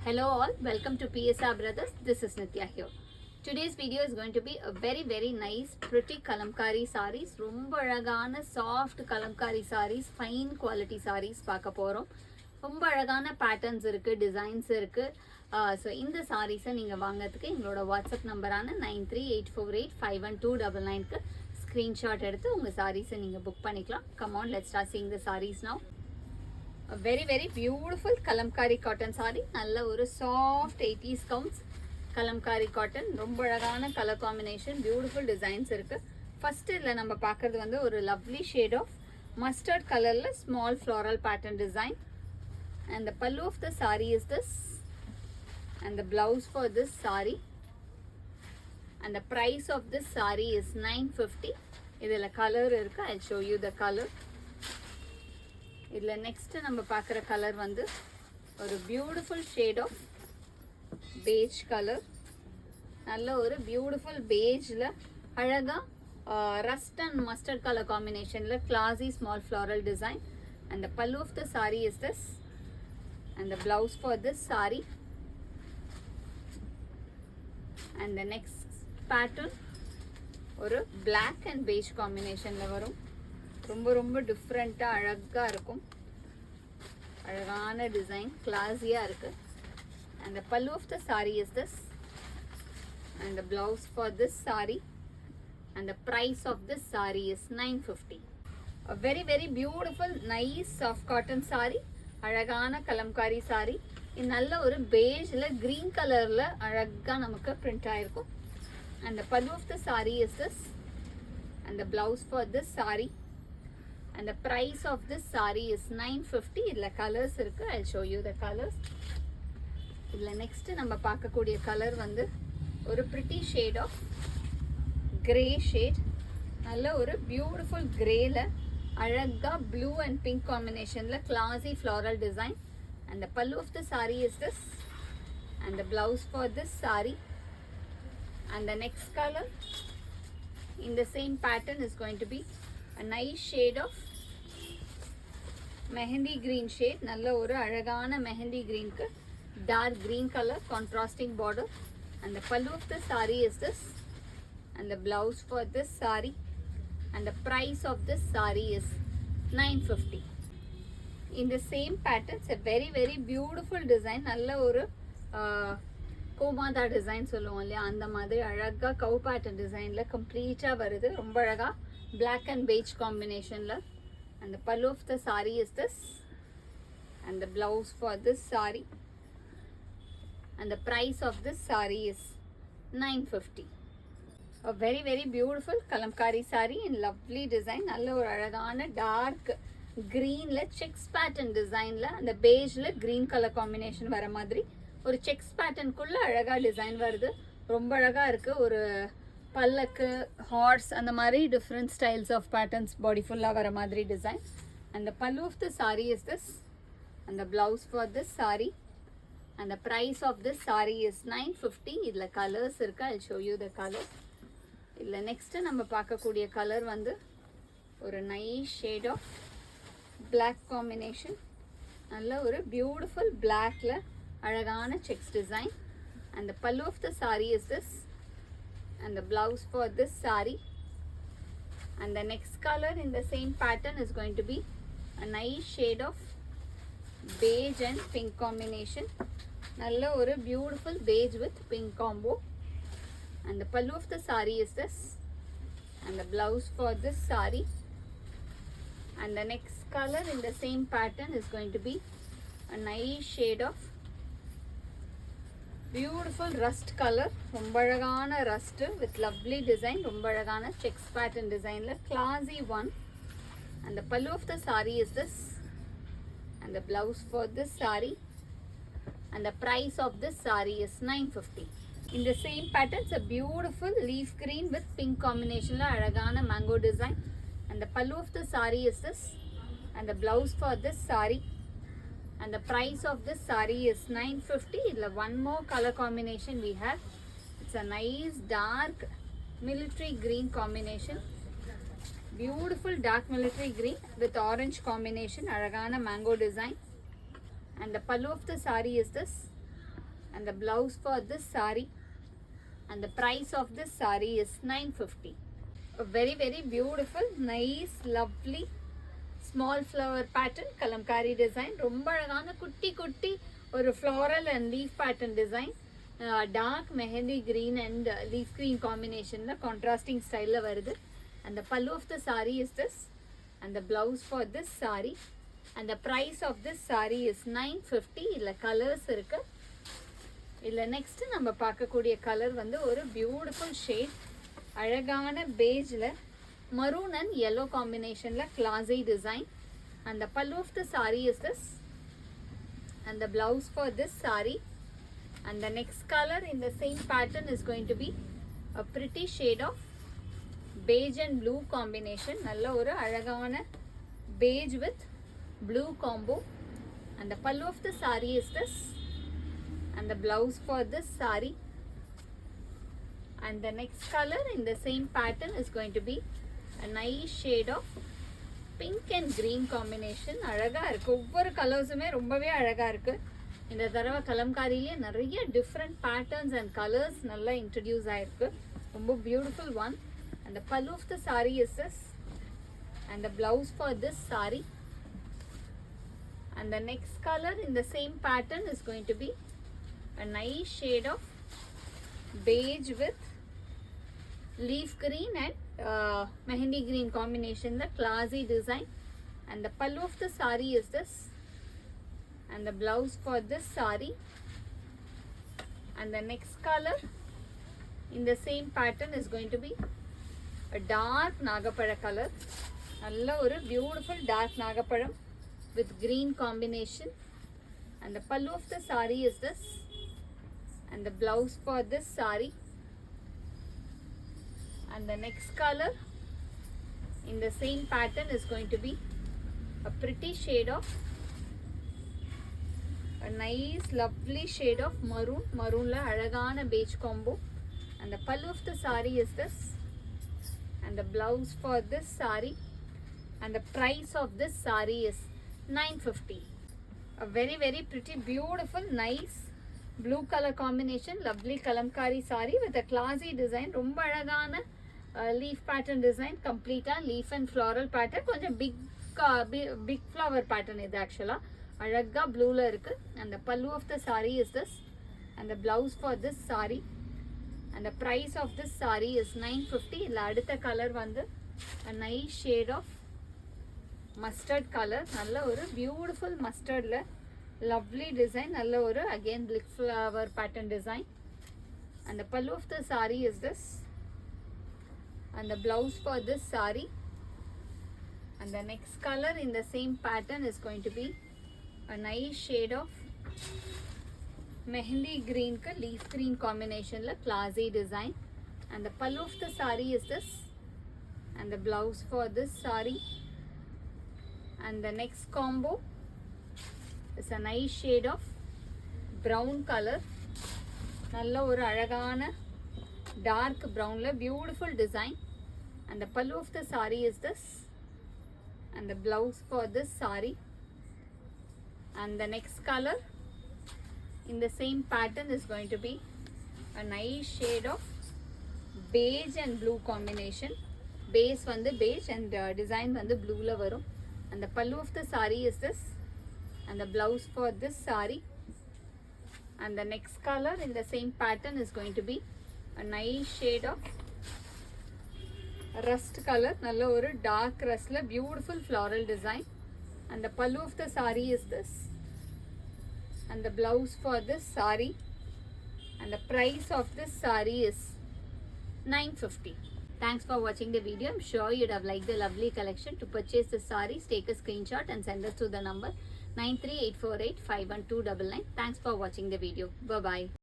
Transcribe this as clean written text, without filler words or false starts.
Hello all, welcome to PSR Brothers. This is Nitya here. Today's video is going to be a very nice pretty kalamkari sarees. ரொம்ப அழகான soft kalamkari sarees, fine quality sarees பார்க்க போறோம். ரொம்ப அழகான patterns இருக்கு, designs இருக்கு. So இந்த sarees நீங்க வாங்குறதுக்கு எங்களோட WhatsApp நம்பரான 9384851299 க்கு screenshot எடுத்து உங்க sarees நீங்க book பண்ணிக்கலாம். Come on, let's start seeing the sarees now. A very beautiful kalamkari cotton saree. நல்ல ஒரு soft 80s counts kalamkari cotton. ரொம்ப அழகான color combination, beautiful designs இருக்கு. First இதுல நம்ம பார்க்கிறது வந்து ஒரு lovely shade of mustard colorல small floral pattern design. And the pallu of the saree is this. And the blouse for this saree. And the price of this saree is 950. இதுல color இருக்கு. I'll show you the color. இதில் next நம்ம பார்க்குற colour வந்து ஒரு beautiful shade of beige colour. நல்ல ஒரு beautiful பேஜில் அழகாக ரஸ்ட் அண்ட் மஸ்டர்ட் கலர் காம்பினேஷனில் classy small floral design. And the pallu of the sari is this. And the blouse for this sari. And the next pattern ஒரு பிளாக் அண்ட் பேஜ் காம்பினேஷனில் வரும். ரொம்ப டிஃப்ரெண்ட்டாக அழகாக இருக்கும். அழகான டிசைன், கிளாஸியாக இருக்குது. And the pallu of the sari is this. And the blouse for this sari. And the price of this sari is 950. Very beautiful nice soft cotton sari. அழகான கலம்காரி சாரீ. இது நல்ல ஒரு பேஜில் க்ரீன் கலரில் அழகாக நமக்கு பிரிண்ட் ஆகிருக்கும். And the pallu of the sari is this. And the blouse for this sari. And the price of this saree is 950. இதுல colors இருக்கு. I'll show you the colors. இதுல next நம்ம பார்க்கக்கூடிய color வந்து ஒரு pretty shade of grey shade. நல்ல ஒரு beautiful greyல அழகா blue and pink combinationல classy floral design. And the pallu of the saree is this. And the blouse for this saree. And the next color in the same pattern is going to be a nice shade of mehendi green shade. நல்ல ஒரு அழகான mehendi green க்கு dark green color contrasting border. And the pallu of the saree is this. And the blouse for this saree. And the price of this saree is 950. In the same pattern, it's a very beautiful design. நல்ல ஒரு கோமாதா design சொல்லுவோம் இல்லையா, அந்த மாதிரி அழகா கவு pattern டிசைன்ல கம்ப்ளீட்டா வருது. ரொம்ப அழகா black and beige combination la. And the pallu of the saree is this. And the blouse for this saree. And the price of this saree is 950. A very beautiful kalamkari saree in lovely design. நல்ல ஒரு அழகான dark green la checks pattern design la and the beige la green color combination வர மாதிரி ஒரு checks pattern குள்ள அழகா design வருது. ரொம்ப அழகா இருக்கு. ஒரு பல்லக்கு, ஹார்ஸ், அந்த மாதிரி different styles of patterns body ஃபுல்லாக வர மாதிரி design. And the pallu of the sari is this. And the blouse for this sari. And the price of this sari is 950. இதில் கலர்ஸ் இருக்குது. I show you the colour. இதில் நெக்ஸ்ட்டு நம்ம பார்க்கக்கூடிய கலர் வந்து ஒரு nice shade of black combination. நல்ல ஒரு beautiful பிளாக்ல அழகான sex design. And the pallu of the sari is this. And the blouse for this saree. And the next color in the same pattern is going to be a nice shade of beige and pink combination. Nalla oru beautiful beige with pink combo. And the pallu of the saree is this. And the blouse for this saree. And the next color in the same pattern is going to be a nice shade of beautiful rust color. ரொம்ப அழகான rust with lovely design. ரொம்ப அழகான checks pattern designல classy one. And the pallu of the saree is this. And the blouse for this saree. And the price of this saree is 950. In the same pattern, it's a beautiful leaf green with pink combinationல அழகான mango design. And the pallu of the saree is this. And the blouse for this saree. And the price of this saree is 950. One more color combination we have. It's a nice dark military green combination. Beautiful dark military green with orange combination. Aragana mango design. And the pallu of the saree is this. and the blouse for this saree, and the price of this saree is 950. A very beautiful, nice, lovely small flower pattern, kalamkari design. ரொம்ப அழகான குட்டி குட்டி ஒரு floral and leaf pattern design. Dark mehendi green and leaf green combination la contrasting style la varudhu. And the pallu of the saree is this, and the blouse for this saree, and the price of this saree is 950. இல்ல colors இருக்கு. இல்ல next நம்ம பார்க்கக்கூடிய color வந்து ஒரு beautiful shade, அழகான beigeல maroon and yellow combination la classy design. And the pallu of the saree is this, and the blouse for this saree, and the next color in the same pattern is going to be a pretty shade of beige and blue combination. நல்ல ஒரு அழகான beige with blue combo. And the pallu of the saree is this, and the blouse for this saree, and the next color in the same pattern is going to be a nice shade of pink and green combination. அழகா இருக்கு, ஒவ்வொரு கலர்ஸுமே ரொம்பவே அழகா இருக்கு. இந்த தடவை கலம்காரியிலே நிறைய different patterns and colours நல்லா இன்ட்ரடியூஸ் ஆயிருக்கு. ரொம்ப beautiful one. And the pallu of the saree is this, and the blouse for this saree, and the next color in the same pattern is going to be a nice shade of beige with leaf green and mehendi green combination, the classy design. And the pallu of the saree is this, and the blouse for this saree, and the next color in the same pattern is going to be a dark nagapada color. நல்ல ஒரு beautiful dark nagapadam with green combination. And the pallu of the saree is this, and the blouse for this saree, and the next color in the same pattern is going to be a pretty shade of a nice lovely shade of maroon. Maroon la அழகான beige combo. And the pallu of the saree is this, and the blouse for this saree, and the price of this saree is 950. A very pretty beautiful nice blue color combination, lovely kalamkari saree with a classy design. ரொம்ப அழகான leaf pattern design, complete leaf and floral pattern. கொஞ்சம் big flower pattern இது actually. அழகா ப்ளூல இருக்கு. And the pallu of the saree is this, and the blouse for this saree, and the price of this saree is 950. இல்ல அடுத்த colour வந்து a nice shade of mustard color. நல்ல ஒரு beautiful mustardல lovely design. நல்ல ஒரு again big flower pattern design. And the pallu of the saree is this, and the blouse for this saree, and the next color in the same pattern is going to be a nice shade of mehendi green ka leaf green combination la classy design. And the pallu of the saree is this, and the blouse for this saree, and the next combo is a nice shade of brown color. நல்ல ஒரு அழகான dark brown la beautiful design. And the pallu of the saree is this, and the blouse for this saree, and the next color in the same pattern is going to be a nice shade of beige and blue combination. Base வந்து beige and design வந்து blue la varum. And the pallu of the saree is this, and the blouse for this saree, and the next color in the same pattern is going to be a nice shade of rust color. நல்ல ஒரு dark rust la beautiful floral design. And the pallu of the saree is this, and the blouse for this saree, and the price of this saree is 950. Thanks for watching the video. I'm sure you'd have liked the lovely collection. To purchase the sarees, take a screenshot and send us to the number 938485129. Thanks for watching the video. Bye bye.